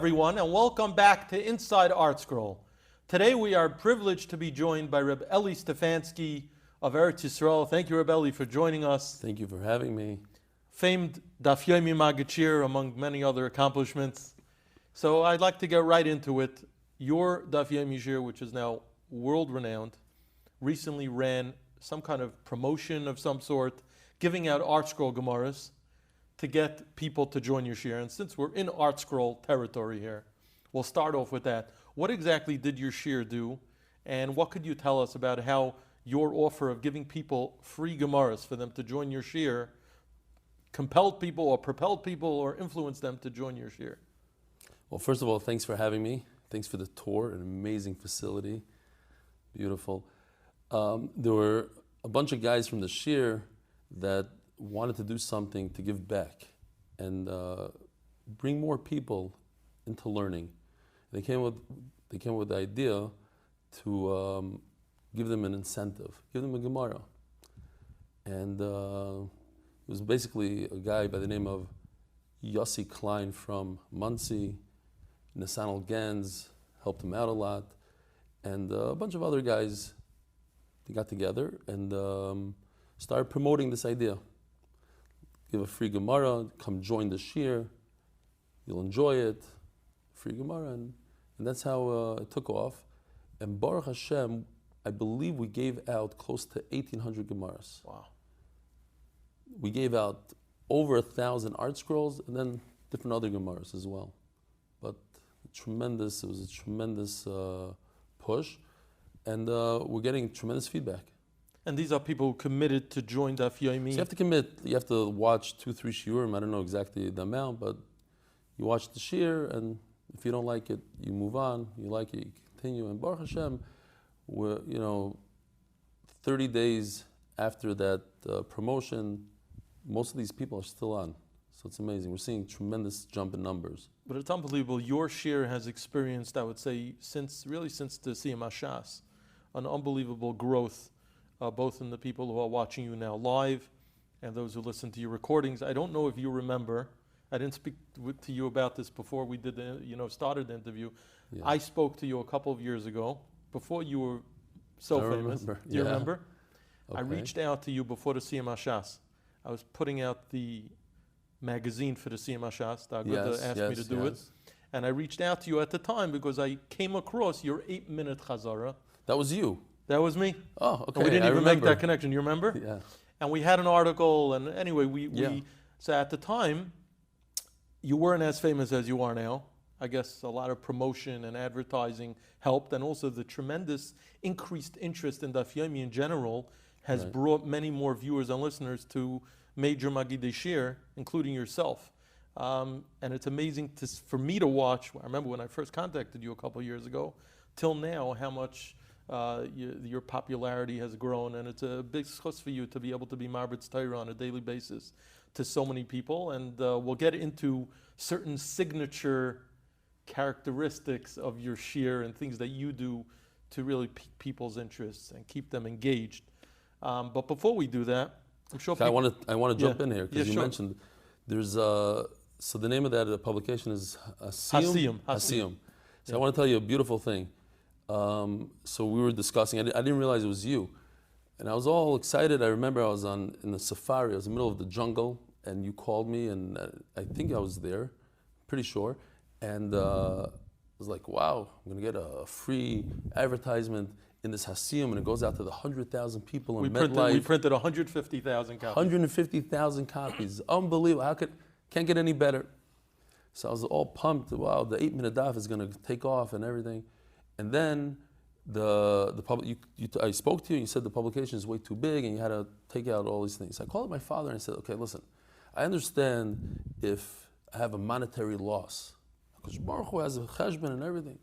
everyone, and welcome back to Inside ArtScroll. Today we are privileged to be joined by Reb Eli Stefansky of Eretz Yisroel. Thank you, Reb Eli, for joining us. Thank you for having me. Famed Daf Yomi maggidei, among many other accomplishments. So I'd like to get right into it. Your Daf Yomi shiur, which is now world-renowned, recently ran some kind of promotion of some sort, giving out ArtScroll Gemaras to get people to join your shiur. And since we're in ArtScroll territory here, we'll start off with that. What exactly did your shiur do? And what could you tell us about how your offer of giving people free Gemaras for them to join your shiur compelled people or propelled people or influenced them to join your shiur? Well, first of all, thanks for having me. Thanks for the tour, an amazing facility. Beautiful. There were a bunch of guys from the shiur that wanted to do something to give back and bring more people into learning. They came with the idea to give them an incentive, give them a Gemara. And it was basically a guy by the name of Yossi Klein from Muncie. Nasanal Gans helped him out a lot. And a bunch of other guys, they got together and started promoting this idea. Give a free Gemara, come join the shiur, you'll enjoy it, free Gemara, and that's how it took off. And Baruch Hashem, I believe we gave out close to 1,800 Gemaras. Wow. We gave out over 1,000 art scrolls and then different other Gemaras as well. But it was a tremendous push, and we're getting tremendous feedback. And these are people who committed to join Daf Yomi. So you have to commit. You have to watch 2-3 shiurim. I don't know exactly the amount, but you watch the shiur, and if you don't like it, you move on. You like it, you continue. And Baruch Hashem, we're 30 days after that promotion, most of these people are still on. So it's amazing. We're seeing tremendous jump in numbers. But it's unbelievable. Your shiur has experienced, I would say, since the Siyam Hashas, an unbelievable growth. Both in the people who are watching you now live and those who listen to your recordings. I don't know if you remember, I didn't speak to you about this before we did started the interview. Yeah. I spoke to you a couple of years ago, before you were so famous. Remember. Do you remember? Okay. I reached out to you before the Siyam Hashas. I was putting out the magazine for the Siyam Hashas. The Aguda asked me to do it. And I reached out to you at the time because I came across your 8-minute chazarah. That was you. That was me. Oh, okay. And we didn't even make that connection. You remember? Yeah. And we had an article, and anyway, so at the time, you weren't as famous as you are now. I guess a lot of promotion and advertising helped, and also the tremendous increased interest in Daf Yomi in general has brought many more viewers and listeners to major maggidei shiur, including yourself. And it's amazing for me to watch. I remember when I first contacted you a couple of years ago, till now, how much your popularity has grown, and it's a big schus for you to be able to be marbitz Torah on a daily basis to so many people. And we'll get into certain signature characteristics of your shiur and things that you do to really pique people's interests and keep them engaged. But before we do that, I'm sure I want to jump in here because you mentioned there's so the name of that publication is Hasiyum. So I want to tell you a beautiful thing. So we were discussing, I didn't realize it was you. And I was all excited. I remember I was in the safari, I was in the middle of the jungle, and you called me, and I think I was there, pretty sure. And I was like, wow, I'm going to get a free advertisement in this Hasiyum, and it goes out to the 100,000 people in MetLife. We printed 150,000 copies. 150,000 copies. Unbelievable. Can't get any better. So I was all pumped. Wow, the 8-minute Daf is going to take off and everything. And then I spoke to you and you said the publication is way too big and you had to take out all these things. I called up my father and I said, okay, listen, I understand if I have a monetary loss, because Baruch Hu has a cheshbon and everything,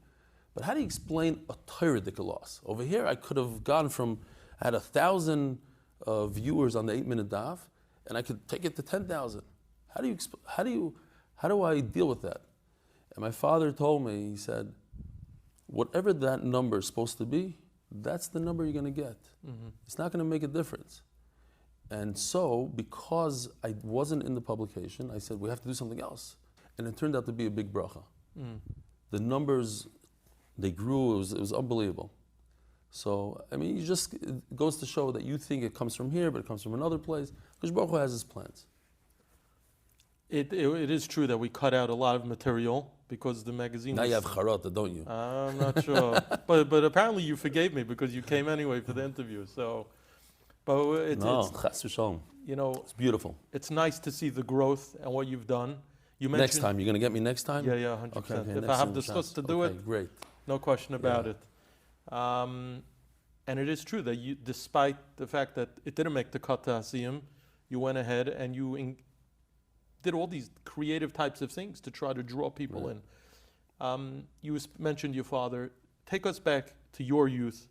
but how do you explain a Torah loss? Over here I could have gone from, I had 1,000 viewers on the 8-minute Daf and I could take it to 10,000. How do I deal with that? And my father told me, he said, whatever that number is supposed to be, that's the number you're going to get. Mm-hmm. It's not going to make a difference. And so, because I wasn't in the publication, I said, we have to do something else. And it turned out to be a big bracha. The numbers, they grew. It was unbelievable. So, I mean, it goes to show that you think it comes from here, but it comes from another place. Because Baruch Hu has his plans. It is true that we cut out a lot of material because the magazine. Now you have charata, don't you? I'm not sure, but apparently you forgave me because you came anyway for the interview. So, but it's chas v'shalom. You know, it's beautiful. It's nice to see the growth and what you've done. You mentioned next time, you're going to get me next time? Yeah, 100%. Okay, if I have the schus to do it, great. No question about it. And it is true that you, despite the fact that it didn't make the cut to Hasiyim, you went ahead and you did all these creative types of things to try to draw people in. You mentioned your father. Take us back to your youth.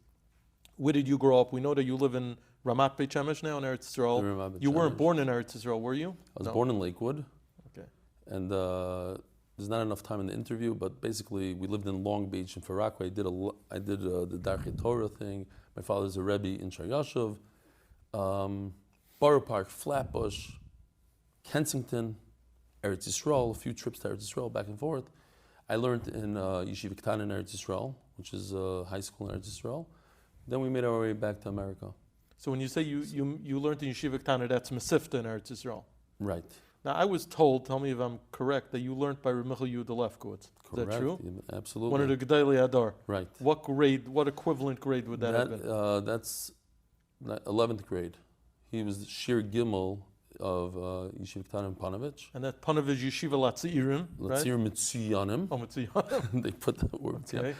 Where did you grow up? We know that you live in Ramat Beit Shemesh now in Eretz Yisroel. You weren't born in Eretz Yisroel, were you? I was born in Lakewood. Okay. And there's not enough time in the interview, but basically we lived in Long Beach and Far Rockaway. I did the Darchei Torah thing. My father's a Rebbe in Shar Borough Park, Flatbush, Kensington, Eretz Yisroel, a few trips to Eretz Yisroel back and forth. I learned in Yeshiva K'tana in Eretz Yisroel, which is high school in Eretz Yisroel. Then we made our way back to America. So when you say you learned in Yeshiva K'tana, that's Mesivta in Eretz Yisroel. Right. Now I was told, tell me if I'm correct, that you learned by Reb Michal Yehuda Lefkowitz. Is that true? Absolutely. One of the Gedolei Hadar. Right. What grade, what equivalent grade would that have been? That's 11th grade. He was shiur Gimel of Yeshiva K'tana in Panovich. And that Panovich Yeshiva Latzirim, right? Latzirim Mitziyanim. Oh, Mitziyanim. They put that word. Okay.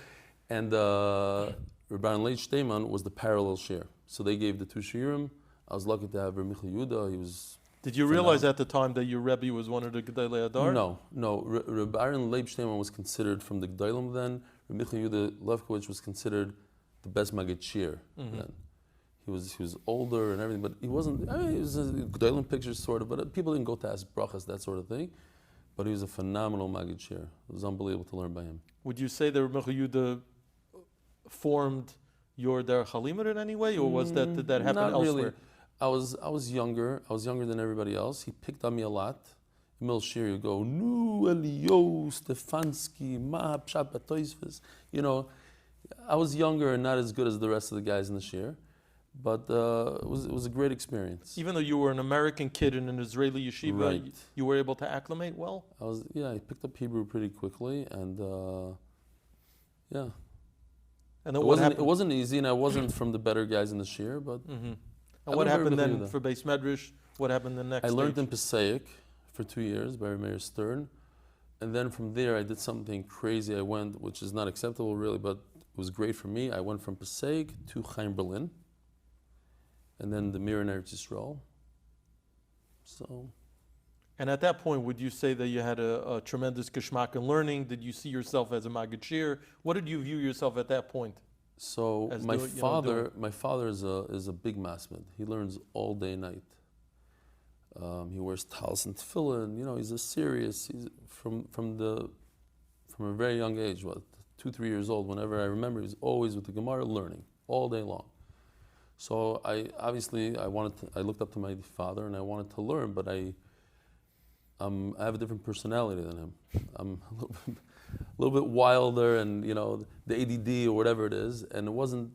And Rabbi Leib Steinman was the parallel shiur. So they gave the two shiurim. I was lucky to have Reb Michal Yehuda. He was. Did you realize at the time that your Rebbe was one of the Gedolei Hadar? No. Rabbi Leib Steinman was considered from the Gedolim then. Reb Michal Yehuda Lefkowitz was considered the best maggidei then. He was older and everything, but he wasn't. I mean, he was a Gedolim picture sort of, but people didn't go to ask brachas, that sort of thing. But he was a phenomenal maggidei. It was unbelievable to learn by him. Would you say that Reb Michal Yehuda formed your Derech Halimut in any way, or was that did that happen not elsewhere? Really. I was younger. I was younger than everybody else. He picked on me a lot. Mil Shir, you go, Nu, Eli Stefansky, Ma, Pshat Batoisvis. You know, I was younger and not as good as the rest of the guys in the Shir, but it was a great experience. Even though you were an American kid in an Israeli yeshiva, right. You were able to acclimate well? I picked up Hebrew pretty quickly, and yeah. And then it wasn't easy, and I wasn't from the better guys in the Shir, but. And what happened then for Beis Medrash? What happened the next? I learned in Passaic for 2 years by Meir Stern, and then from there I did something crazy. I went, which is not acceptable really, but it was great for me. I went from Passaic to Chaim Berlin, and then the Mir in Eretz Yisroel. So. And at that point, would you say that you had a tremendous geschmack in learning? Did you see yourself as a maggidei? What did you view yourself at that point? So my father is a big masmid. He learns all day, night. He wears talis and tefillin. You know, he's he's from a very young age, 2-3 years old. Whenever I remember, he was always with the Gemara learning all day long. So I looked up to my father and I wanted to learn, but I have a different personality than him. I'm a little bit wilder, and you know, the ADD or whatever it is, and it wasn't.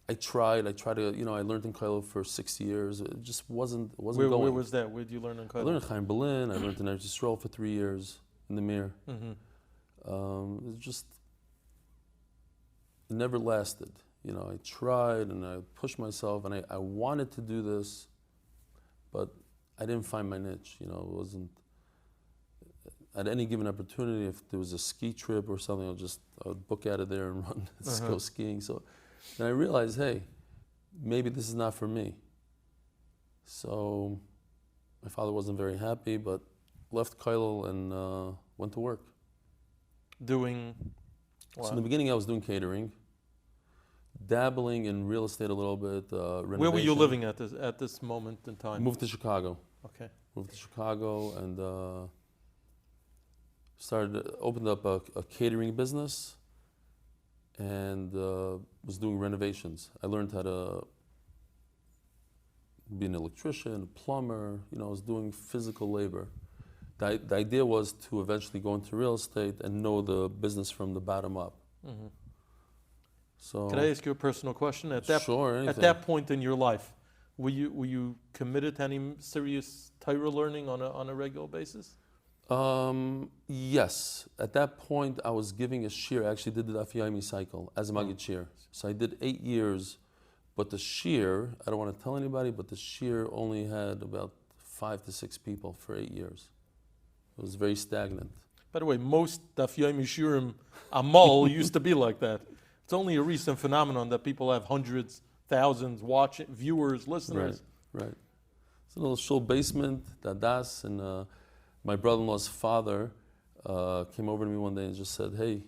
I tried to, you know, I learned in Kailo for 6 years. It just wasn't going. Where was that? Where did you learn in Kailo? I learned in Chaim Berlin. I learned in Eretz Yisroel for 3 years in the Mir. It never lasted. You know, I tried and I pushed myself, and I wanted to do this, but I didn't find my niche. You know, it wasn't. At any given opportunity, if there was a ski trip or something, I would book out of there and run, go skiing. So then I realized, hey, maybe this is not for me. So my father wasn't very happy, but left Kailo and went to work. Doing what? So in the beginning, I was doing catering, dabbling in real estate a little bit, renovation. Where were you living at this moment in time? Moved to Chicago. Okay. Moved to Chicago and opened up a catering business, and was doing renovations. I learned how to be an electrician, a plumber. You know, I was doing physical labor the idea was to eventually go into real estate and know the business from the bottom up. Mm-hmm. So, can I ask you a personal question? At that anything. at that point in your life, were you committed to any serious Torah learning on a regular basis? Yes. At that point, I was giving a shiur. I actually did the Daf Yomi cycle as a maggidei. So I did 8 years, but the shiur, I don't want to tell anybody, but the shiur only had about 5 to 6 people for 8 years. It was very stagnant. By the way, most Daf Yomi shiurim amal used to be like that. It's only a recent phenomenon that people have hundreds, thousands, viewers, listeners. Right. It's a little shul basement, dadas, and my brother-in-law's father came over to me one day and just said, "Hey,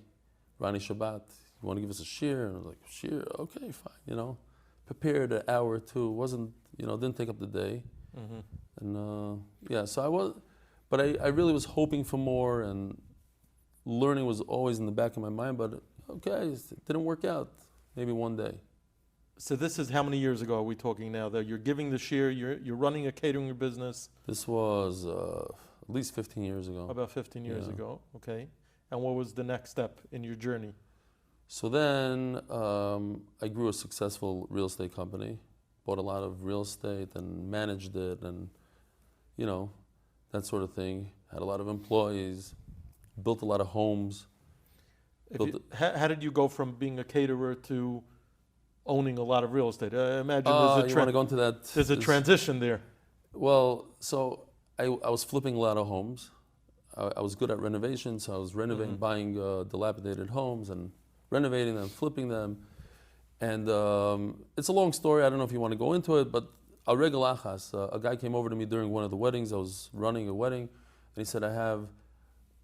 Ronnie Shabbat, you want to give us a shiur?" And I was like, "Shiur, okay, fine." Prepared an hour or two. Wasn't, didn't take up the day. Mm-hmm. And so I was, but I really was hoping for more, and learning was always in the back of my mind. But okay, it didn't work out. Maybe one day. So this is how many years ago are we talking now? That you're giving the shiur, you're running a catering business. This was at least 15 years ago. About 15 years ago, okay. And what was the next step in your journey? So then I grew a successful real estate company, bought a lot of real estate and managed it, and that sort of thing. Had a lot of employees, built a lot of homes. How did you go from being a caterer to owning a lot of real estate? I imagine you want to go into that? There's a transition there. Well, so I was flipping a lot of homes. I was good at renovations, so I was renovating, buying dilapidated homes and renovating them, flipping them. And it's a long story. I don't know if you want to go into it, but a regel achas, a guy came over to me during one of the weddings. I was running a wedding, and he said, "I have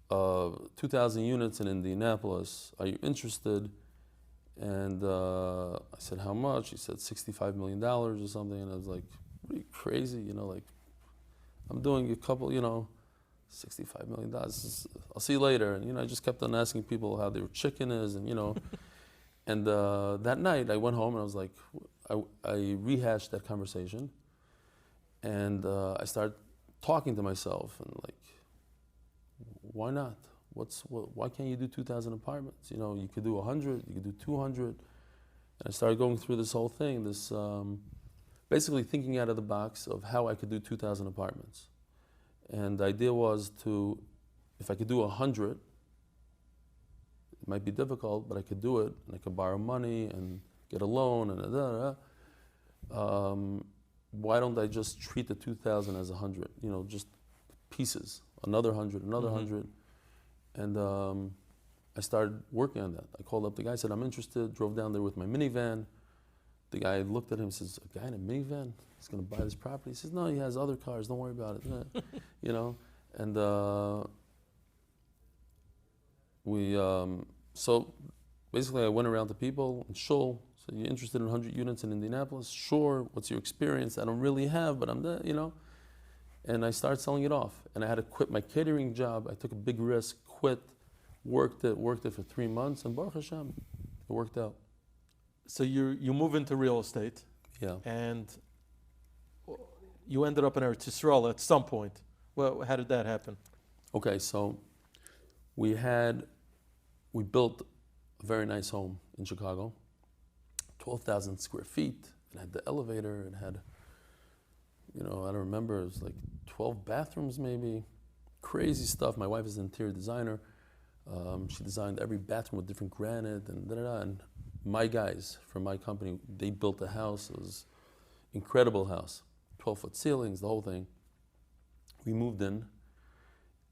2,000 units in Indianapolis. Are you interested?" And I said, "How much?" He said, $65 million or something. And I was like, "Pretty crazy, I'm doing a couple, $65 million. I'll see you later." And, I just kept on asking people how their chicken is, and, And that night I went home and I was like, I rehashed that conversation. And I started talking to myself and like, why not? Why can't you do 2,000 apartments? You could do 100, you could do 200. And I started going through this whole thing, basically thinking out of the box of how I could do 2,000 apartments. And the idea was if I could do 100, it might be difficult, but I could do it, and I could borrow money and get a loan and why don't I just treat the 2,000 as 100? Just pieces, another 100, another 100. And I started working on that. I called up the guy, said, "I'm interested," drove down there with my minivan. The guy looked at him and says, "A guy in a minivan? He's going to buy this property?" He says, "No, he has other cars. Don't worry about it." And so basically I went around to people in shul. So, "You interested in 100 units in Indianapolis?" "Sure. What's your experience?" "I don't really have, but I'm there, And I started selling it off. And I had to quit my catering job. I took a big risk, quit, worked it for 3 months, and Baruch Hashem, it worked out. So you move into real estate. Yeah. And you ended up in Eretz Yisroel at some point. Well, how did that happen? Okay, so we built a very nice home in Chicago, 12,000 square feet. It had the elevator, it had, I don't remember, it was like 12 bathrooms maybe. Crazy stuff. My wife is an interior designer. She designed every bathroom with different granite and da-da-da. And my guys from my company, they built the house. It was an incredible house. 12-foot ceilings, the whole thing. We moved in,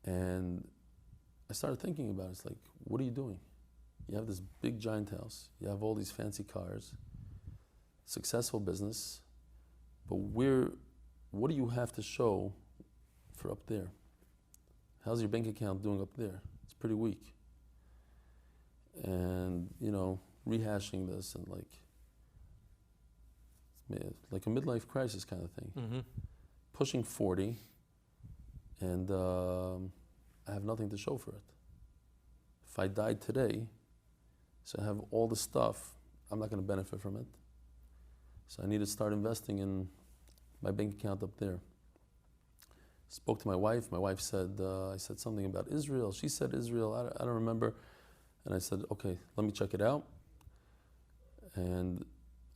and I started thinking about it. It's like, what are you doing? You have this big giant house. You have all these fancy cars. Successful business. But what do you have to show for up there? How's your bank account doing up there? It's pretty weak. And, rehashing this and like a midlife crisis kind of thing. Mm-hmm. Pushing 40, and I have nothing to show for it. If I died today, so I have all the stuff, I'm not going to benefit from it. So I need to start investing in my bank account up there. spoke to my wife. My wife said, I said something about Israel. She said Israel. I don't remember. And I said, okay, let me check it out. And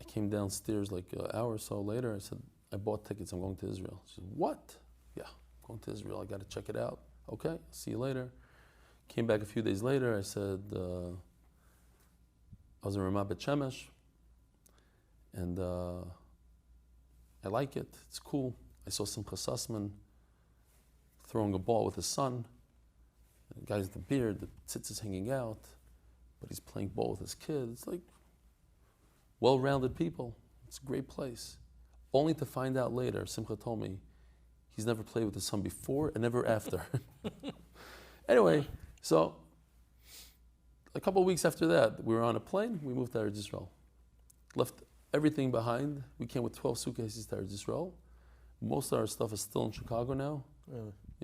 I came downstairs like an hour or so later. I said, I bought tickets. I'm going to Israel. She said, what? Yeah, I'm going to Israel. I got to check it out. Okay, see you later. Came back a few days later. I said, I was in Ramat Bet Shemesh. And I like it. It's cool. I saw Simcha Sussman throwing a ball with his son. The guy's with the beard, the tzitz is hanging out, but he's playing ball with his kid. It's like well-rounded people. It's a great place. Only to find out later, Simcha told me, he's never played with his son before and never after. Anyway, so a couple of weeks after that, we were on a plane. We moved to Eretz Yisroel. Left everything behind. We came with 12 suitcases to Eretz Yisroel. Most of our stuff is still in Chicago now.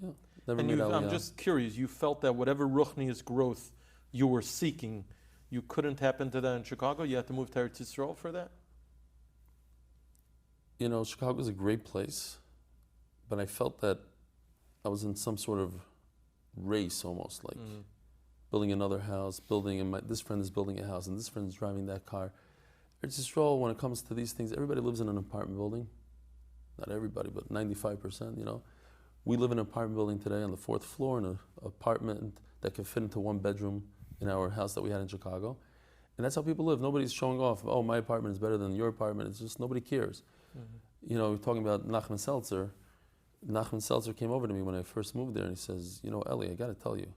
Yeah, never made Aliyah. I'm just curious, you felt that whatever ruchnius growth you were seeking, you couldn't tap into that in Chicago? You had to move to Eretz Yisroel for that? You know, Chicago is a great place, but I felt that I was in some sort of race almost, like building another house, this friend is building a house, and this friend is driving that car. Eretz Yisroel, when it comes to these things, everybody lives in an apartment building. Not everybody, but 95%, you know. We live in an apartment building today on the 4th floor in an apartment that can fit into one bedroom in our house that we had in Chicago. And that's how people live. Nobody's showing off, oh, my apartment is better than your apartment. It's just nobody cares. You know, we're talking about Nachman Seltzer. Nachman Seltzer came over to me when I first moved there and he says, you know, Eli, I got to tell you,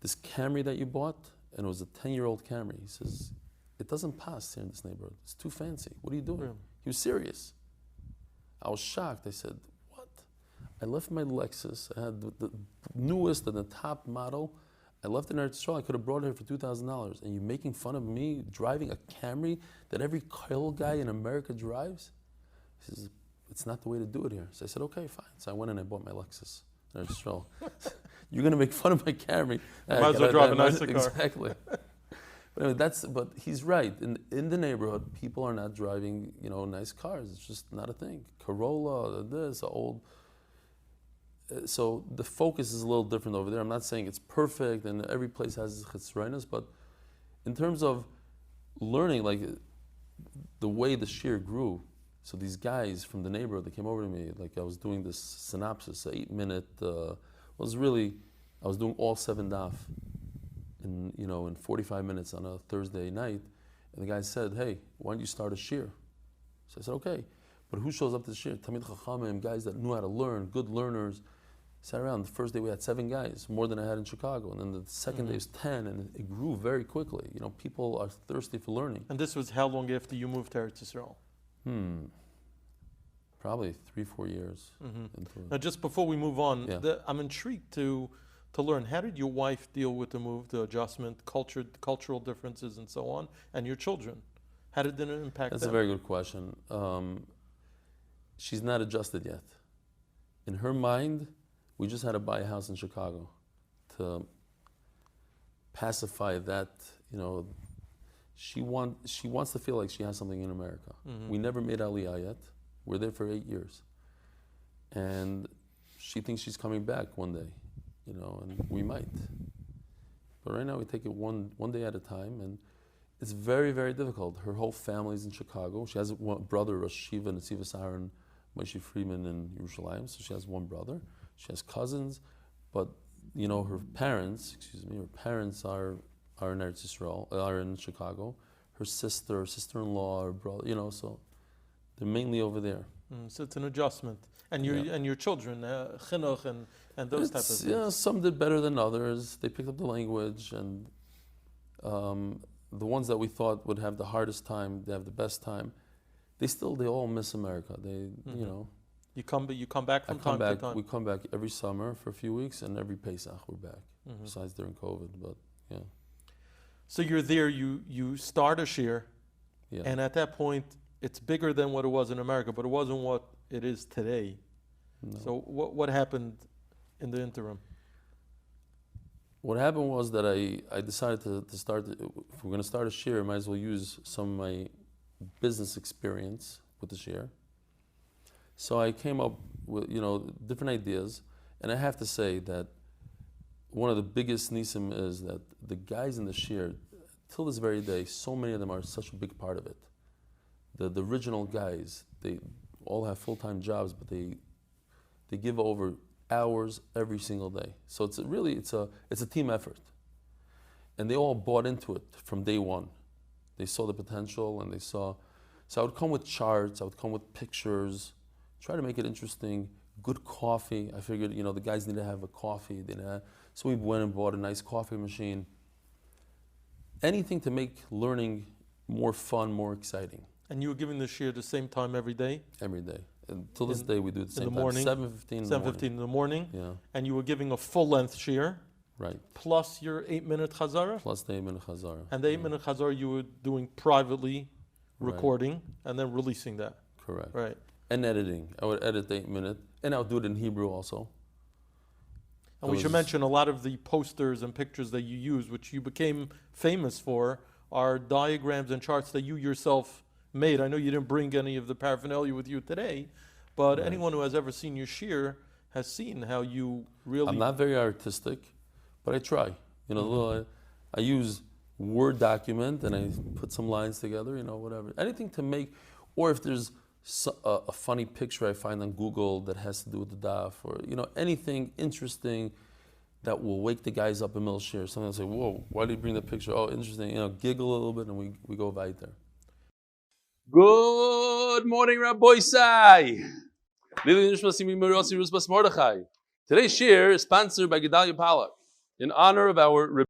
this Camry that you bought, and it was a 10-year-old Camry, he says, it doesn't pass here in this neighborhood. It's too fancy. What are you doing? He was serious. I was shocked. I said, what? I left my Lexus. I had the newest and the top model. I left it in Eretz Yisroel. I could have brought it here for $2,000. And you're making fun of me driving a Camry that every Kyle guy in America drives? He says, it's not the way to do it here. So I said, okay, fine. So I went and I bought my Lexus in Eretz Yisroel. You're going to make fun of my Camry. Might as well drive a nicer car. Exactly. But anyway, but he's right. In the neighborhood, people are not driving, you know, nice cars. It's just not a thing. Corolla, this, old. So the focus is a little different over there. I'm not saying it's perfect and every place has its chazarahs, but in terms of learning, like the way the shiur grew. So these guys from the neighborhood, they came over to me, like I was doing this synopsis, 8-minute, I was doing all 7 daf. In 45 minutes on a Thursday night, and the guy said, hey, why don't you start a shiur? So I said, okay, but who shows up to the shiur? Tamid Chachamim, guys that knew how to learn, good learners. Sat around. The first day we had 7 guys, more than I had in Chicago, and then the second day was 10, and it grew very quickly. You know, people are thirsty for learning. And this was how long after you moved to Eretz Yisroel? Probably 3-4 years. Now, just before we move on, I'm intrigued to learn, how did your wife deal with the move, the adjustment, cultural differences and so on, and your children? How did it impact them? That's a very good question. She's not adjusted yet. In her mind, we just had to buy a house in Chicago to pacify that, you know, she wants to feel like she has something in America. We never made Aliyah yet. We're there for 8 years. And she thinks she's coming back one day. You know, and we might. But right now we take it one day at a time, and it's very, very difficult. Her whole family's in Chicago. She has one brother, Rosh Shiva, Netziv Saharan, Moshe Friedman in Yerushalayim, so she has one brother. She has cousins, but you know, her parents are in Eretz Yisroel, are in Chicago. Her sister-in-law, her brother, you know, so they're mainly over there. So it's an adjustment. And your children, chinuch and those type of things. Yeah, some did better than others. They picked up the language, and the ones that we thought would have the hardest time, they have the best time. They all miss America. They, you know. You come back from time to time. We come back every summer for a few weeks, and every Pesach we're back. Besides during COVID, but yeah. So you're there. You start a shiur, and at that point, it's bigger than what it was in America, but it wasn't what it is today. No. So what happened in the interim? What happened was that I decided to start, if we're going to start a shiur, I might as well use some of my business experience with the shiur. So I came up with, you know, different ideas. And I have to say that one of the biggest nisim is that the guys in the shiur, till this very day, so many of them are such a big part of it. The original guys, they all have full-time jobs, but they give over hours every single day. So it's a team effort. And they all bought into it from day one. They saw the potential and so I would come with charts, I would come with pictures, try to make it interesting, good coffee. I figured, the guys need to have a coffee. So we went and bought a nice coffee machine. Anything to make learning more fun, more exciting. And you were giving the shiur the same time every day? Every day. Until this day we do it the same in the morning, time. 7:15 in the morning. 7:15 in the morning. Yeah. And you were giving a full-length shiur? Right. Plus your 8-minute chazarah? Plus the 8-minute chazarah. And the 8-minute chazarah you were doing privately, recording, right, and then releasing that. Correct. Right. And editing. I would edit the 8-minute, and I would do it in Hebrew also. And we should mention a lot of the posters and pictures that you use, which you became famous for, are diagrams and charts that you yourself made. I know you didn't bring any of the paraphernalia with you today, but anyone who has ever seen your shiur has seen how you really... I'm not very artistic, but I try. I use Word document and I put some lines together, whatever. Anything to make, or if there's a funny picture I find on Google that has to do with the daf, or anything interesting that will wake the guys up in middle shiur. Something will say, whoa, why did you bring the picture? Oh, interesting. Giggle a little bit and we go weiter. Good morning, Rabbi Sai. Today's shiur is sponsored by Gedalia Palak in honor of our.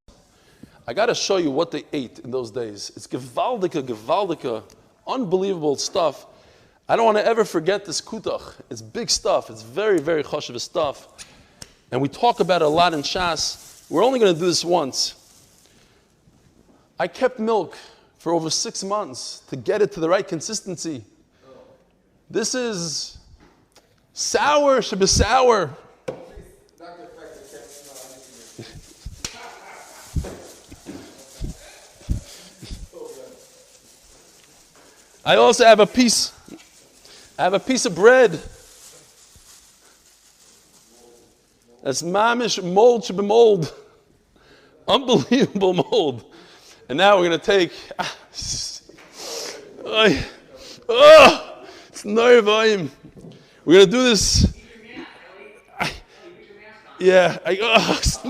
I got to show you what they ate in those days. It's gewaldike, unbelievable stuff. I don't want to ever forget this kutach. It's big stuff. It's very, very chashuv stuff. And we talk about it a lot in Shas. We're only going to do this once. I kept milk for over 6 months to get it to the right consistency. This is sour, should be sour. I also have a piece of bread. That's mamish mold, should be mold. Unbelievable mold. And now we're going to take... it's nerve. We're going to do this... Yeah. It's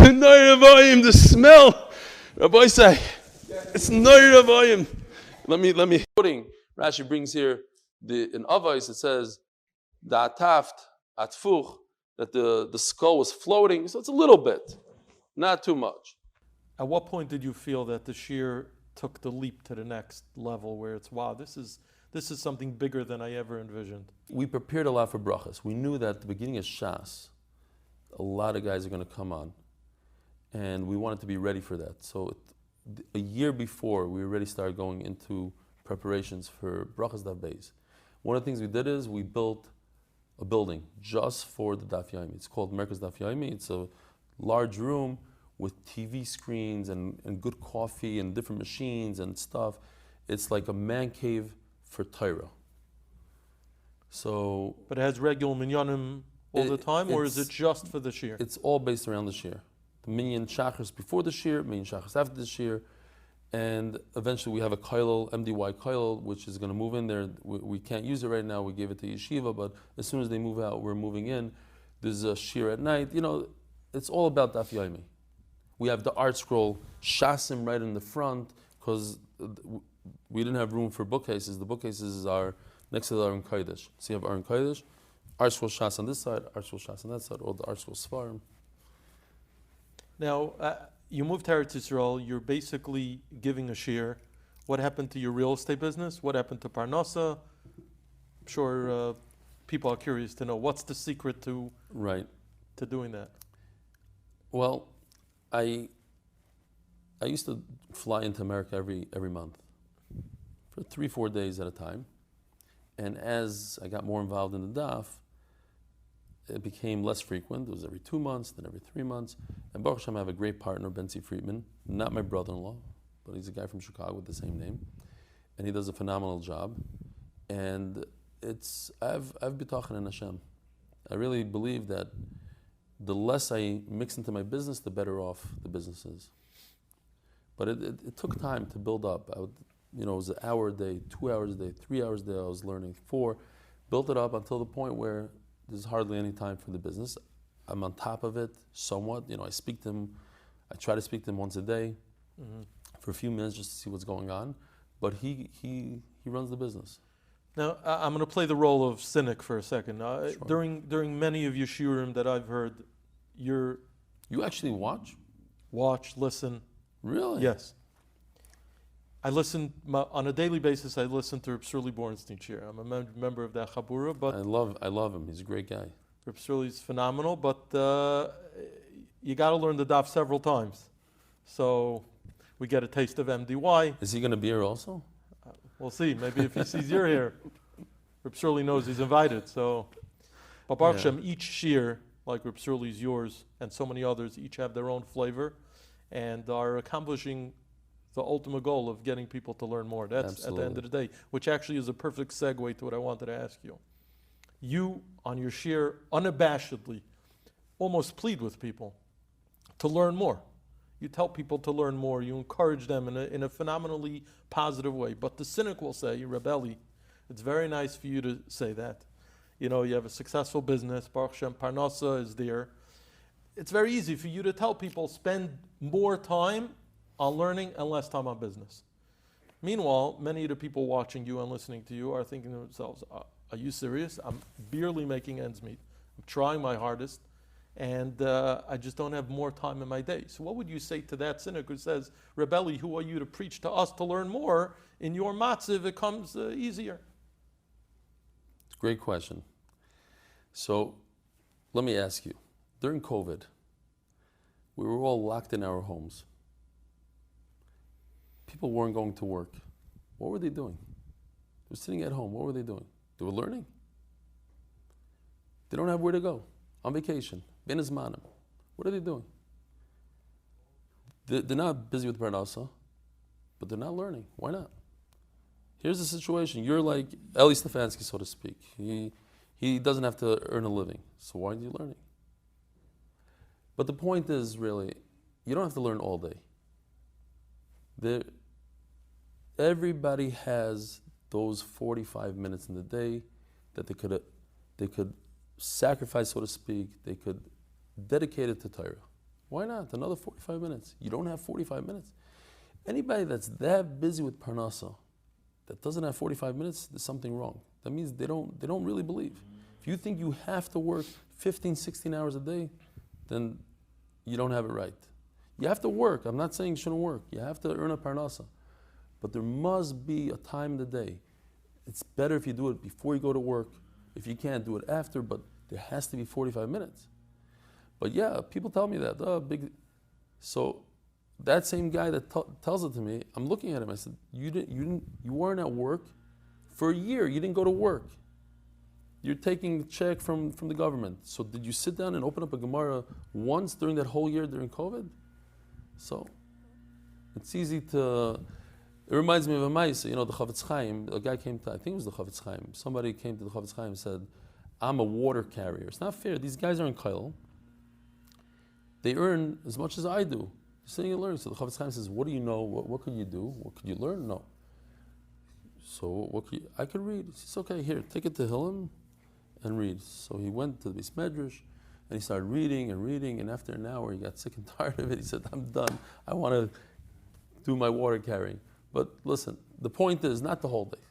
nerve, the smell. Rabbi say, it's nerve. Let me. Rashi brings here in Avos, it says, Da'ataft atfuch, that the skull was floating. So it's a little bit, not too much. At what point did you feel that the shiur took the leap to the next level, where it's, wow, this is something bigger than I ever envisioned? We prepared a lot for brachas. We knew that at the beginning of Shas, a lot of guys are going to come on, and we wanted to be ready for that. So a year before, we already started going into preparations for brachas Daf Beis. One of the things we did is we built a building just for the Daf Yomi. It's called Merkaz Daf Yomi. It's a large room with TV screens and good coffee and different machines and stuff. It's like a man cave for Torah. So, but it has regular minyanim all the time, or is it just for the shiur? It's all based around the shiur. The minyan shachars before the shiur, minyan shachars after the shiur, and eventually we have a koilel, MDY koilel, which is going to move in there. We can't use it right now. We gave it to yeshiva, but as soon as they move out, we're moving in. There's a shiur at night. It's all about Daf Yomi. We have the ArtScroll shasim right in the front because we didn't have room for bookcases. The bookcases are next to the Aron Kodesh. So you have Aron Kodesh, ArtScroll shas on this side, ArtScroll shas on that side, all the ArtScroll svarim. Now, you moved to Eretz Yisroel. You're basically giving a shiur. What happened to your real estate business? What happened to Parnasa? I'm sure people are curious to know what's the secret to doing that. Well, I used to fly into America every month for 3-4 days at a time, and as I got more involved in the daf, it became less frequent. It was every 2 months, then every 3 months. And Baruch Hashem, I have a great partner, Benzi Friedman, not my brother-in-law, but he's a guy from Chicago with the same name, and he does a phenomenal job. And I've bitachon in Hashem. I really believe that the less I mix into my business, the better off the business is. But it took time to build up. It was an hour a day, 2 hours a day, 3 hours a day. I was learning 4, built it up until the point where there's hardly any time for the business. I'm on top of it somewhat. I speak to him. I try to speak to him once a day for a few minutes just to see what's going on. But he runs the business. Now, I'm going to play the role of cynic for a second. Sure. During many of your shiurim that I've heard, you actually watch, listen. Really? Yes. I listen on a daily basis. I listen to Reb Shirley Bornstein shiur. I'm a member of that chabura, but I love him. He's a great guy. Reb Shirley's phenomenal, but you got to learn the daf several times. So we get a taste of MDY. Is he going to be here also? We'll see. Maybe if he sees you're here, Reb Shirley knows he's invited. So, but Baruch Hashem, each shiur, like Reb Shirley's, yours, and so many others, each have their own flavor, and are accomplishing the ultimate goal of getting people to learn more. That's Absolutely. At the end of the day, which actually is a perfect segue to what I wanted to ask you. You, on your shiur, unabashedly, almost plead with people to learn more. You tell people to learn more. You encourage them in a phenomenally positive way. But the cynic will say, Rebelli, it's very nice for you to say that. You have a successful business. Baruch Hashem, Parnasa is there. It's very easy for you to tell people spend more time on learning and less time on business. Meanwhile, many of the people watching you and listening to you are thinking to themselves, are you serious? I'm barely making ends meet. I'm trying my hardest. And I just don't have more time in my day. So what would you say to that cynic who says, Rebelli, who are you to preach to us to learn more? In your matziv, it comes easier. Great question. So let me ask you, during COVID, we were all locked in our homes. People weren't going to work. What were they doing? They were sitting at home. What were they doing? They were learning. They don't have where to go. On vacation. Ben Izmanim. What are they doing? They're not busy with Parnasa, but they're not learning. Why not? Here's the situation. You're like Eli Stefansky, so to speak. He doesn't have to earn a living. So why are you learning? But the point is, really, you don't have to learn all day. Everybody has those 45 minutes in the day that they could sacrifice, so to speak. They could dedicate it to Torah. Why not? Another 45 minutes. You don't have 45 minutes. Anybody that's that busy with Parnasa that doesn't have 45 minutes, there's something wrong. That means they don't really believe. If you think you have to work 15, 16 hours a day, then you don't have it right. You have to work. I'm not saying you shouldn't work. You have to earn a Parnasa. But there must be a time in the day. It's better if you do it before you go to work. If you can't, do it after, but there has to be 45 minutes. But yeah, people tell me that. So that same guy that tells it to me, I'm looking at him. I said, you weren't at work for a year. You didn't go to work. You're taking a check from the government. So did you sit down and open up a Gemara once during that whole year during COVID? So it's easy to. It reminds me of a mice. The Chavetz Chaim. A guy came to, I think it was the Chavetz Chaim. Somebody came to the Chavetz Chaim and said, "I'm a water carrier." It's not fair. These guys are in Kail. They earn as much as I do. You're sitting and learning. So the Chavetz Chaim says, "What do you know? What could you do? What could you learn?" No. So I could read. He says, "Okay, here, take it to Hillim and read." So he went to the Beis Medrash and he started reading, and after an hour he got sick and tired of it. He said, "I'm done. I want to do my water carrying." But listen, the point is not the whole day.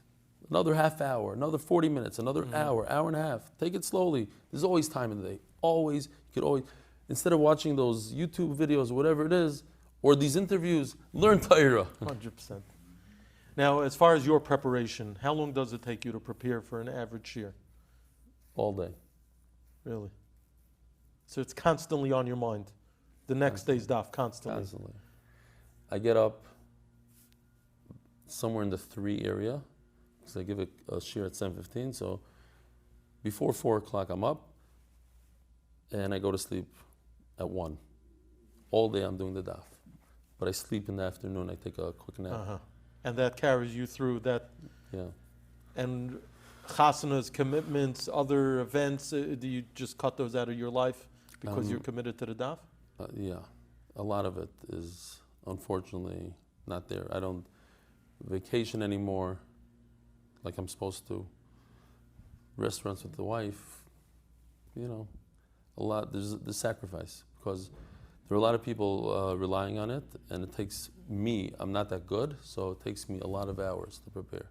Another half hour, another 40 minutes, another hour and a half. Take it slowly. There's always time in the day. Always, you could always, instead of watching those YouTube videos, whatever it is, or these interviews, learn Torah. 100%. Now, as far as your preparation, how long does it take you to prepare for an average shiur? All day. Really? So it's constantly on your mind. The next day's daf, constantly. I get up somewhere in the 3 area, because I give a shiur at 7:15. So before 4 o'clock, I'm up, and I go to sleep at 1. All day I'm doing the daf. But I sleep in the afternoon. I take a quick nap. And that carries you through that. Yeah. And chasanas, commitments, other events? Do you just cut those out of your life because you're committed to the daf? Yeah, a lot of it is unfortunately not there. I don't vacation anymore like I'm supposed to. Restaurants with the wife, a lot. There's the sacrifice because there are a lot of people relying on it, and it takes me. I'm not that good, so it takes me a lot of hours to prepare.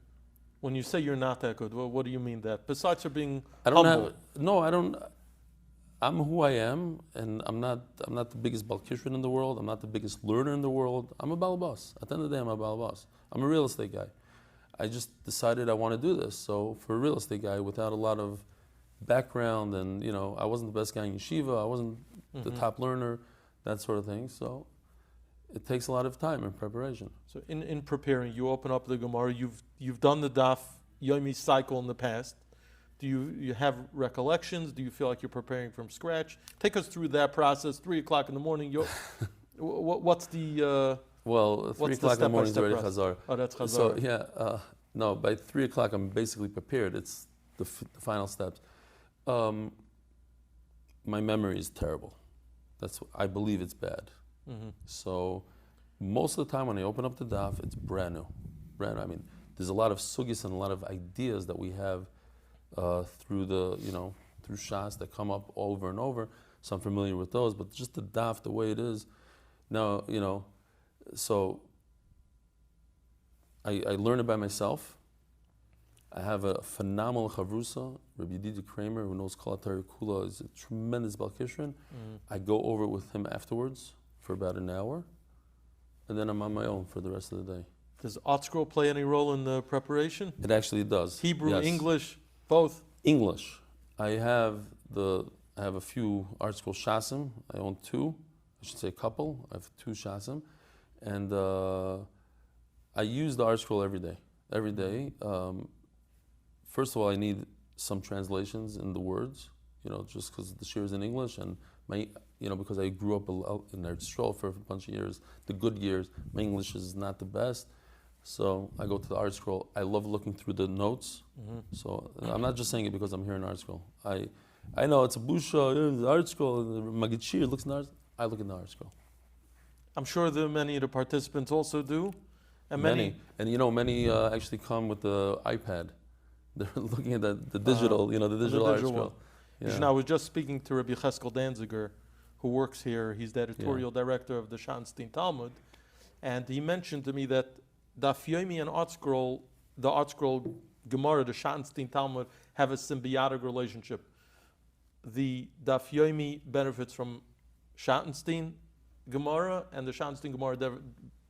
When you say you're not that good, what do you mean that? Besides for being I don't humble. I don't. I'm who I am, and I'm not the biggest balkishrin in the world. I'm not the biggest learner in the world. I'm a balabas. At the end of the day, I'm a balabas. I'm a real estate guy. I just decided I want to do this. So for a real estate guy without a lot of background, and I wasn't the best guy in yeshiva. I wasn't the top learner, that sort of thing. So it takes a lot of time and preparation. So in preparing, you open up the Gemara. You've done the Daf Yomi cycle in the past. Do you have recollections? Do you feel like you're preparing from scratch? Take us through that process. 3:00 in the morning. What's the well, 3:00 in the morning is already chazarah. Oh, that's chazarah. So yeah, no. By 3:00, I'm basically prepared. It's the final steps. My memory is terrible. I believe it's bad. Mm-hmm. So most of the time when I open up the daf, it's brand new. I mean, there's a lot of sugis and a lot of ideas that we have through through Shas that come up over and over. So I'm familiar with those, but just the daf, the way it is now, so I learn it by myself. I have a phenomenal chavrusa, Rabbi Yedida Kramer, who knows Kol HaTorah Kula, is a tremendous balkishrin. I go over it with him afterwards for about an hour, and then I'm on my own for the rest of the day. Does ArtScroll play any role in the preparation? It actually does. Hebrew, yes. English, both? English. I have a few ArtScroll shasim. I own two. I should say a couple. I have two shasim. And I use the ArtScroll every day. Every day. First of all, I need some translations in the words, just because the shiur is in English, and because I grew up in Eretz Yisroel for a bunch of years, the good years, my English is not the best. So I go to the ArtScroll. I love looking through the notes. So I'm not just saying it because I'm here in ArtScroll. I know it's a busha, the ArtScroll, the maggidei looks in the I look in the ArtScroll. I'm sure that many of the participants also do. And many actually come with the iPad. They're looking at the digital, the digital ArtScroll. Yeah. I was just speaking to Rabbi Cheskel Danziger, who works here. He's the editorial director of the Schottenstein Talmud. And he mentioned to me that Daf Yomi and ArtScroll, the ArtScroll Gemara, the Schottenstein Talmud, have a symbiotic relationship. The Daf Yomi benefits from Schottenstein Gemara, and the Schottenstein Gemara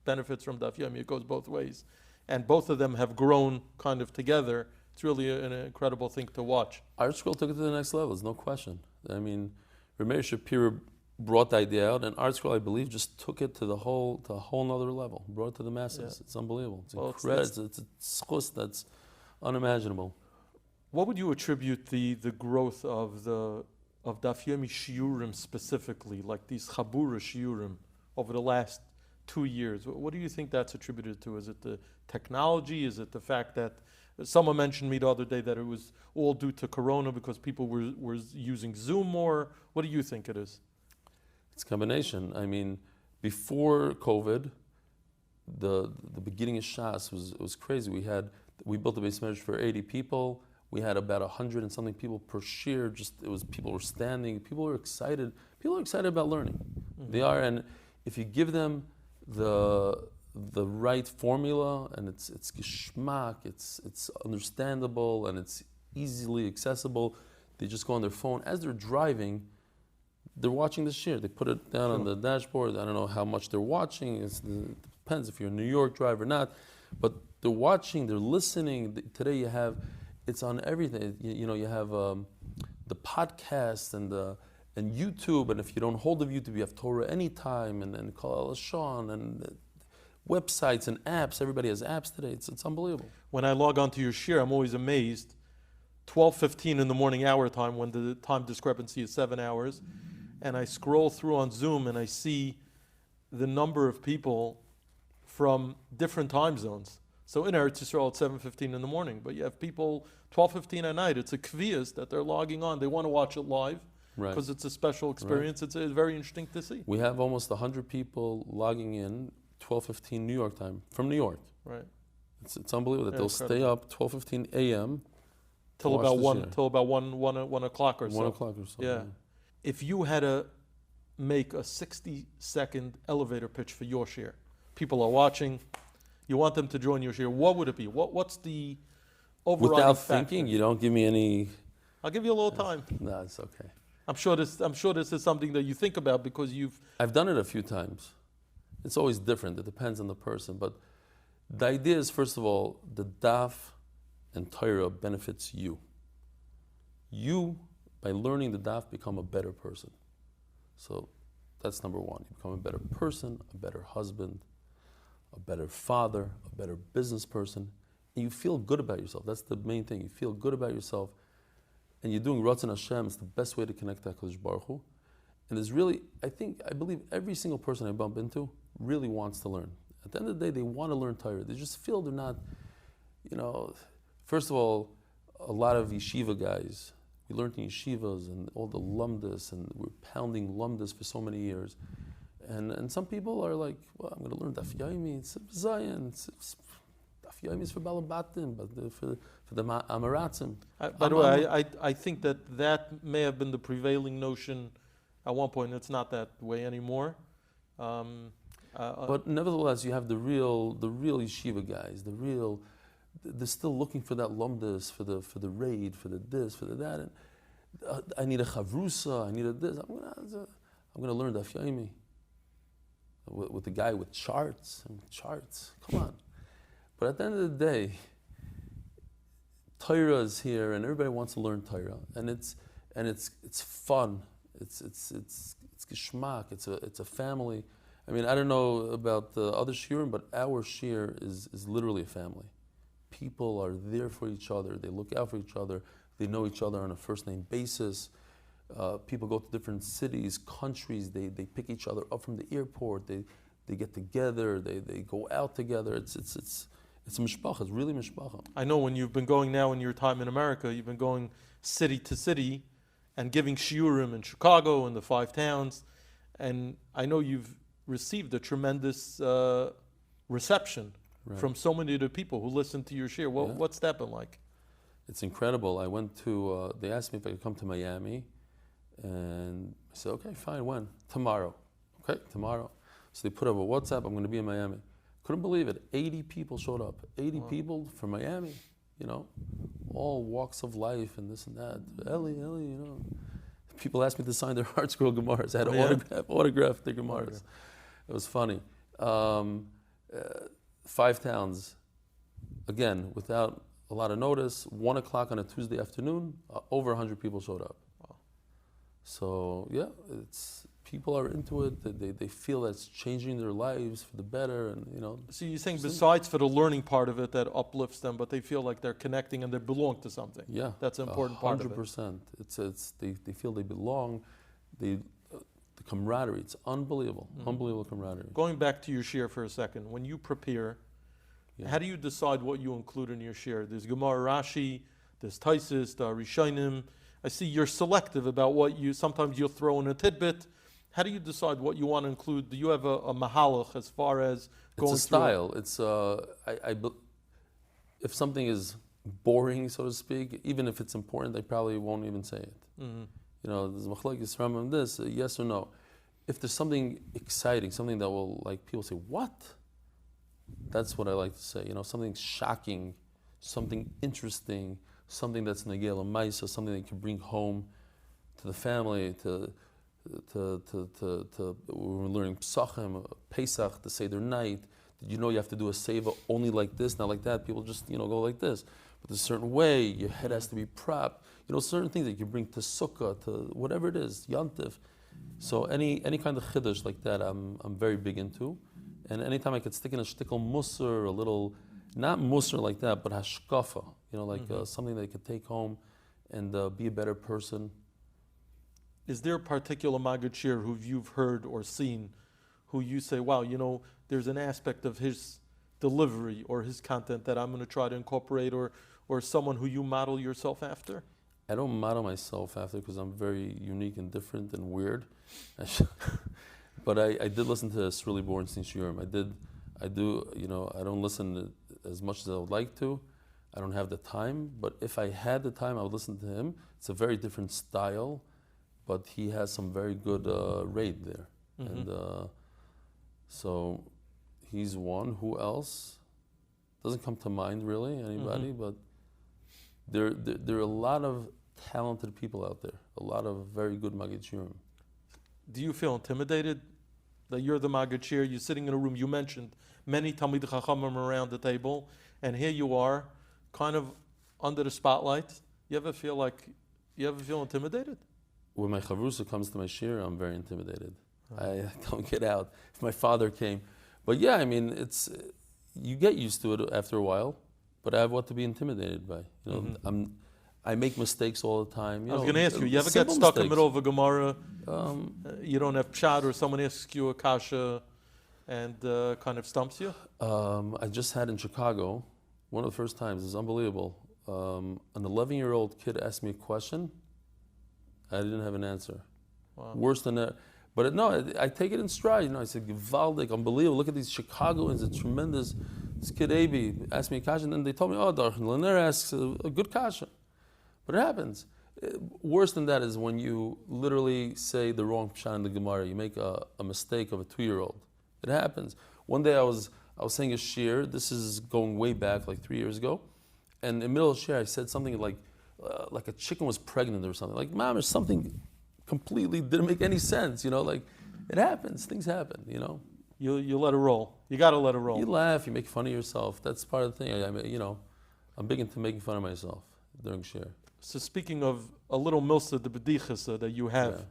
benefits from Daf Yomi. It goes both ways. And both of them have grown kind of together. It's really an incredible thing to watch. ArtScroll took it to the next level, there's no question. I mean, Rameir Shapira brought the idea out, and ArtScroll, I believe, just took it to a whole nother level, brought it to the masses. Yeah. It's unbelievable. It's incredible. It's a schus that's unimaginable. What would you attribute the growth of Daf Yomi shiurim specifically, like these chabura shiurim, over the last 2 years? What do you think that's attributed to? Is it the technology? Is it the fact that someone mentioned me the other day that it was all due to Corona because people were using Zoom more? What do you think it is? It's a combination. I mean, before COVID, the beginning of Shas was crazy. We built a base measure for 80 people. We had about 100 and something people per shiur. People were standing. People were excited. People are excited about learning. Mm-hmm. They are, and if you give them the right formula, and it's geschmack, it's understandable, and it's easily accessible, they just go on their phone as they're driving. They're watching the shiur. They put it down on the dashboard. I don't know how much they're watching. It depends if you're a New York driver or not. But they're watching, they're listening. Today it's on everything. You have the podcast and YouTube. And if you don't hold of YouTube, you have Torah Anytime and Kol Sean and websites and apps. Everybody has apps today. It's unbelievable. When I log onto your shiur, I'm always amazed. 12:15 in the morning hour time, when the time discrepancy is 7 hours. And I scroll through on Zoom and I see the number of people from different time zones. So in Eretz Yisroel at 7:15 in the morning, but you have people 12:15 at night. It's a kviyas that they're logging on. They want to watch it live because it's a special experience. It's very interesting to see. We have almost 100 people logging in 12:15 New York time from New York. Right. It's unbelievable that they'll stay up 12:15 a.m. till about 1 o'clock or so. 1 o'clock or so. Yeah. If you had to make a 60-second elevator pitch for your share, people are watching. You want them to join your share. What would it be? What's the overriding Without factor? thinking, you don't give me any. I'll give you a little time. No, it's okay. I'm sure this is something that you think about because I've done it a few times. It's always different. It depends on the person. But the idea is, first of all, the Daf and Torah benefits you. You, by learning the Daf, become a better person. So that's number one. You become a better person, a better husband, a better father, a better business person. And you feel good about yourself. That's the main thing. You feel good about yourself. And you're doing Ratzon Hashem. It's the best way to connect to HaKadosh Baruch Hu. And there's really, I believe every single person I bump into really wants to learn. At the end of the day, they want to learn Torah. They just feel they're not, first of all, a lot of yeshiva guys, we learned in yeshivas and all the lumdas, and we're pounding lumdas for so many years. And some people are like, well, I'm going to learn Daf Yomi, it's Zion, Daf Yomi is for Balabatim, but for the Amaratzim. By the way, I think that may have been the prevailing notion at one point. It's not that way anymore. But nevertheless, you have the real yeshiva guys, they're still looking for that lumdus, for the raid, for the this, for the that. And I need a chavrusa, I need a this. I'm gonna learn Daf Yomi with the guy with charts. Come on. But at the end of the day, Torah is here, and everybody wants to learn Torah, and it's fun. It's geschmack. It's a family. I mean, I don't know about the other shiurim, but our shiur is literally a family. People are there for each other. They look out for each other. They know each other on a first-name basis. People go to different cities, countries. They pick each other up from the airport. They get together. They go out together. It's a mishpacha. It's really mishpacha. I know when you've been going now in your time in America, you've been going city to city and giving shiurim in Chicago and the 5 towns. And I know you've received a tremendous reception from so many of the people who listen to your shiur. What's that been like? It's incredible. I went to, they asked me if I could come to Miami, and I said, okay, fine, when? Tomorrow. Okay, tomorrow. So they put up a WhatsApp, I'm going to be in Miami. Couldn't believe it. 80 people showed up. 80 people from Miami, all walks of life and this and that. Eli, People asked me to sign their ArtScroll Gemaras. I had to autograph their Gemaras. It was funny. 5 towns, again, without a lot of notice, 1 o'clock on a Tuesday afternoon, over 100 people showed up. Wow. So, people are into it. They feel that's changing their lives for the better. And So you're saying besides for the learning part of it that uplifts them, but they feel like they're connecting and they belong to something. Yeah. That's an important part of it. 100%. They feel they belong. The camaraderie, it's unbelievable. Unbelievable camaraderie. Going back to your shiur for a second, when you prepare, how do you decide what you include in your shiur? There's Gemara Rashi, there's Taisis, the Rishonim. I see you're selective about what sometimes you'll throw in a tidbit. How do you decide what you want to include? Do you have a mahalach as far as going through? It's a style. If something is boring, so to speak, even if it's important, they probably won't even say it. There's machlokes from this, yes or no. If there's something exciting, something that will, people say, what? That's what I like to say. Something shocking, something interesting, something that's negel ma'isa, something that you can bring home to the family, to we're learning Pesachim, Pesach, the Seder night. Did you know you have to do a seva only like this, not like that? People just go like this. But there's a certain way, your head has to be propped. Certain things that you bring to Sukkah, to whatever it is, Yantif. So any kind of chiddush like that, I'm very big into. And anytime I could stick in a shtickle musar, a little, not musar like that, but hashkafa, something that you could take home and be a better person. Is there a particular maggidei who you've heard or seen who you say, wow, there's an aspect of his delivery or his content that I'm going to try to incorporate, or someone who you model yourself after? I don't model myself after because I'm very unique and different and weird. But I did listen to Sruli Bornstein shiurim. I do, I don't listen as much as I would like to. I don't have the time, but if I had the time, I would listen to him. It's a very different style, but he has some very good raid there. Mm-hmm. And so he's one. Who else? Doesn't come to mind really, anybody, Mm-hmm. but there are a lot of talented people out there, a lot of very good maggidei. Do you feel intimidated that you're the maggidei? You're sitting in a room. You mentioned many Talmid Chachamim around the table, and here you are, kind of under the spotlight. You ever feel intimidated? When my chavrusa comes to my shiur, I'm very intimidated. I don't get out. If my father came, but yeah, I mean, you get used to it after a while. But I have what to be intimidated by. I make mistakes all the time. I was going to ask you. You ever get stuck in the middle of a Gemara? You don't have pshat, or someone asks you a kasha, and kind of stumps you? I just had in Chicago, one of the first times. It's unbelievable. An 11-year-old kid asked me a question. I didn't have an answer. Wow. Worse than that. But no, I take it in stride. I said, Givaldik, unbelievable. Look at these Chicagoans. It's tremendous. This kid Abi asked me a kasha, and then they told me, Darchen Lener asks a good kasha. But it happens. Worse than that is when you literally say the wrong pshat in the Gemara. You make a mistake of a 2-year-old. It happens. One day I was saying a shiur. This is going way back, like 3 years ago. And in the middle of the shiur, I said something like a chicken was pregnant or something. Like, Mom, there's something completely didn't make any sense. Like it happens. Things happen. You let it roll. You got to let it roll. You laugh. You make fun of yourself. That's part of the thing. I'm big into making fun of myself during shiur. So speaking of a little milsa, the bedichas that you have,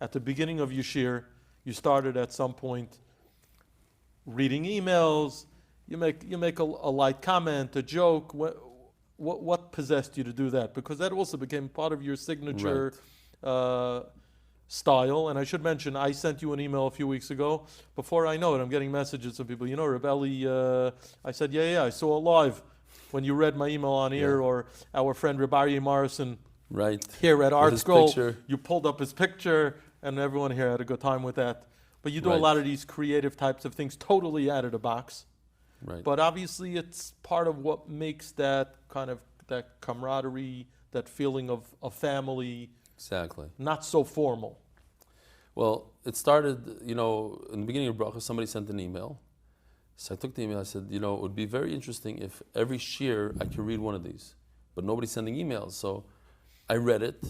at the beginning of your shiur, you started at some point reading emails. You make a light comment, a joke. What possessed you to do that? Because that also became part of your signature style. And I should mention, I sent you an email a few weeks ago. Before I know it, I'm getting messages from people. Rebelli, I said, yeah, I saw it live when you read my email on air, or our friend Rebari Morrison here at ArtScroll. You pulled up his picture, and everyone here had a good time with that. But you do a lot of these creative types of things totally out of the box. Right. But obviously it's part of what makes that kind of that camaraderie, that feeling of a family. Exactly. Not so formal. Well, it started, in the beginning of Bracha, somebody sent an email. So I took the email, I said, it would be very interesting if every shiur I could read one of these. But nobody's sending emails. So I read it,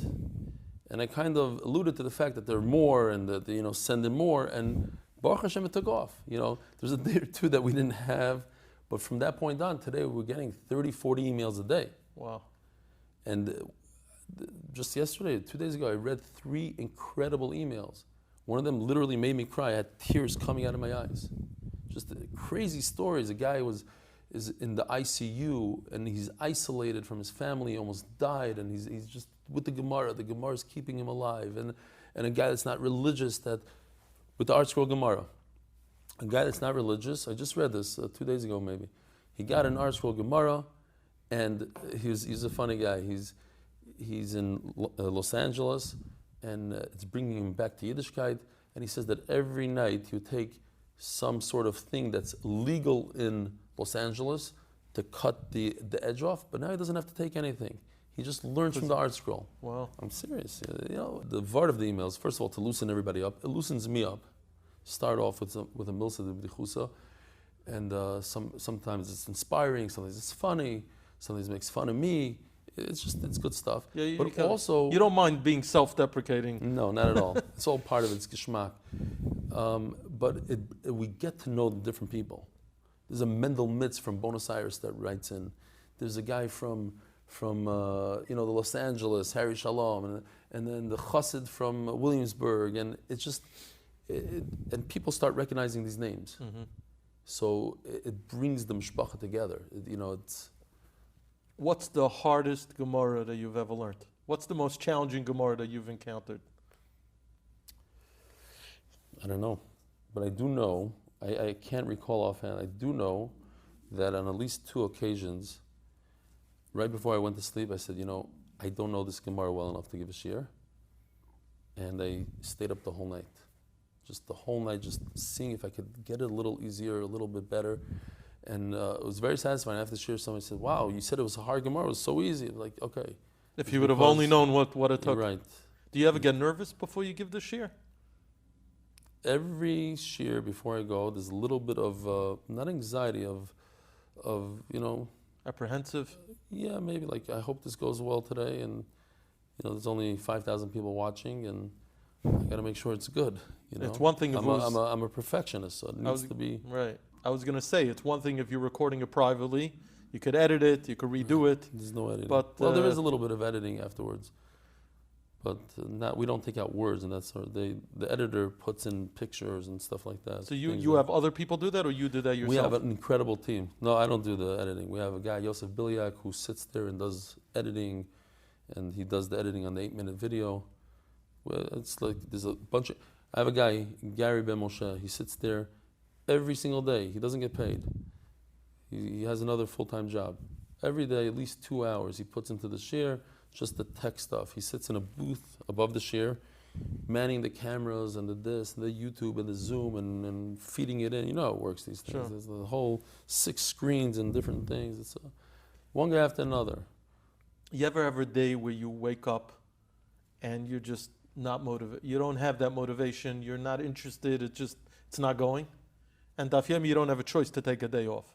and I kind of alluded to the fact that there are more, and that, send in more, and Baruch Hashem, it took off. There's a day or two that we didn't have, but from that point on, today we're getting 30, 40 emails a day. Wow. And just yesterday, 2 days ago, I read 3 incredible emails. One of them literally made me cry. I had tears coming out of my eyes. Just crazy stories. A guy is in the ICU, and he's isolated from his family, he almost died, and he's just with the Gemara. The Gemara is keeping him alive. And a guy that's not religious, with the ArtScroll Gemara. A guy that's not religious, I just read this 2 days ago maybe. He got an ArtScroll Gemara, and he's a funny guy. He's in Los Angeles, and it's bringing him back to Yiddishkeit. And he says that every night he would take some sort of thing that's legal in Los Angeles to cut the edge off, but now he doesn't have to take anything. He just learns from the ArtScroll. Wow. I'm serious. The vart of the emails, first of all, to loosen everybody up. It loosens me up. Start off with a milsa de b'dichusa, and sometimes it's inspiring, sometimes it's funny, sometimes it makes fun of me. It's good stuff. Yeah, but also, you don't mind being self-deprecating. No, not at all. It's all part of its geschmack. But we get to know the different people. There's a Mendel Mitz from Buenos Aires that writes in. There's a guy from the Los Angeles, Harry Shalom, and then the Chassid from Williamsburg, and it's just, and people start recognizing these names. Mm-hmm. So it brings the mishpacha together. It's. What's the hardest Gemara that you've ever learned? What's the most challenging Gemara that you've encountered? I don't know, but I do know. I can't recall offhand. I do know that on at least 2 occasions, right before I went to sleep, I said, I don't know this Gemara well enough to give a shiur. And I stayed up the whole night. Just the whole night, just seeing if I could get it a little easier, a little bit better. And it was very satisfying. After the shiur, somebody said, wow, you said it was a hard Gemara. It was so easy. I'm like, okay. If you would have only known what it took. Right. Do you ever get nervous before you give the shiur? Every shiur before I go, there's a little bit of, not anxiety, of apprehensive? Yeah, maybe like, I hope this goes well today. And, there's only 5,000 people watching, and I got to make sure it's good. It's one thing if I'm a perfectionist, so it needs to be... Right. I was going to say, it's one thing if you're recording it privately. You could edit it, you could redo it. There's no editing. But, there is a little bit of editing afterwards. But we don't take out words, and that's the editor puts in pictures and stuff like that. So you have other people do that, or you do that yourself? We have an incredible team. No, I don't do the editing. We have a guy, Yosef Bilyak, who sits there and does editing, and he does the editing on the 8-minute video. Well, it's like there's a bunch of... I have a guy, Gary Ben Moshe. He sits there every single day. He doesn't get paid. He has another full-time job. Every day, at least 2 hours, he puts into the shiur, just the tech stuff. He sits in a booth above the shiur, manning the cameras and the this, and the YouTube and the Zoom, and feeding it in. You know how it works, these things. Sure. There's the whole 6 screens and different things. It's one guy after another. You ever have a day where you wake up and you're just not motivated? You don't have that motivation. You're not interested. It's not going. And Daf Yomi, you don't have a choice to take a day off.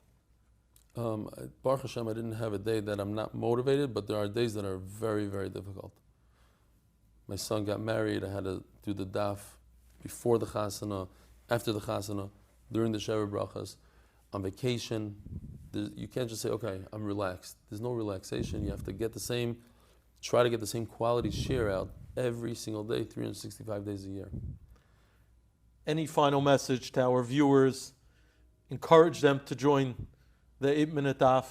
Baruch Hashem, I didn't have a day that I'm not motivated, but there are days that are very, very difficult. My son got married. I had to do the daf before the chasana, after the chasana, during the Sheva Brachas, on vacation. You can't just say, okay, I'm relaxed. There's no relaxation. You have to try to get the same quality shiur out every single day, 365 days a year. Any final message to our viewers? Encourage them to join the 8-Minute Daf,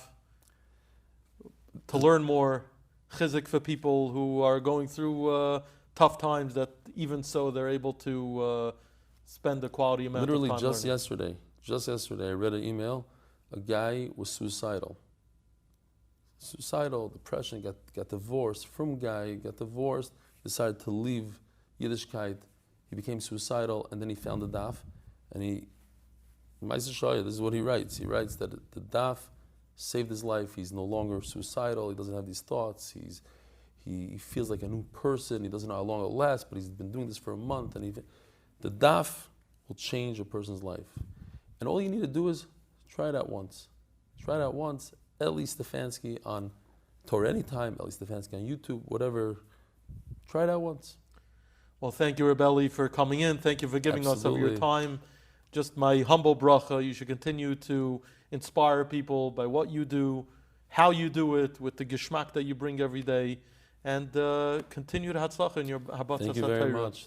to learn more. Chizuk for people who are going through tough times, that even so they're able to spend a quality amount of time. Literally just yesterday, I read an email. A guy was suicidal, depression, got divorced, decided to leave Yiddishkeit. He became suicidal, and then he found the daf, and this is what he writes. He writes that the daf saved his life. He's no longer suicidal. He doesn't have these thoughts. He feels like a new person. He doesn't know how long it'll last, but he's been doing this for a month. And the daf will change a person's life. And all you need to do is try it out once. Eli Stefansky on Torah anytime, Eli Stefansky on YouTube, whatever. Try it out once. Well, thank you, Rebelli, for coming in. Thank you for giving Absolutely. us of your time. Just my humble bracha. You should continue to inspire people by what you do, how you do it, with the geschmack that you bring every day, and continue to hatzlacha in your habatzas. Thank you very much.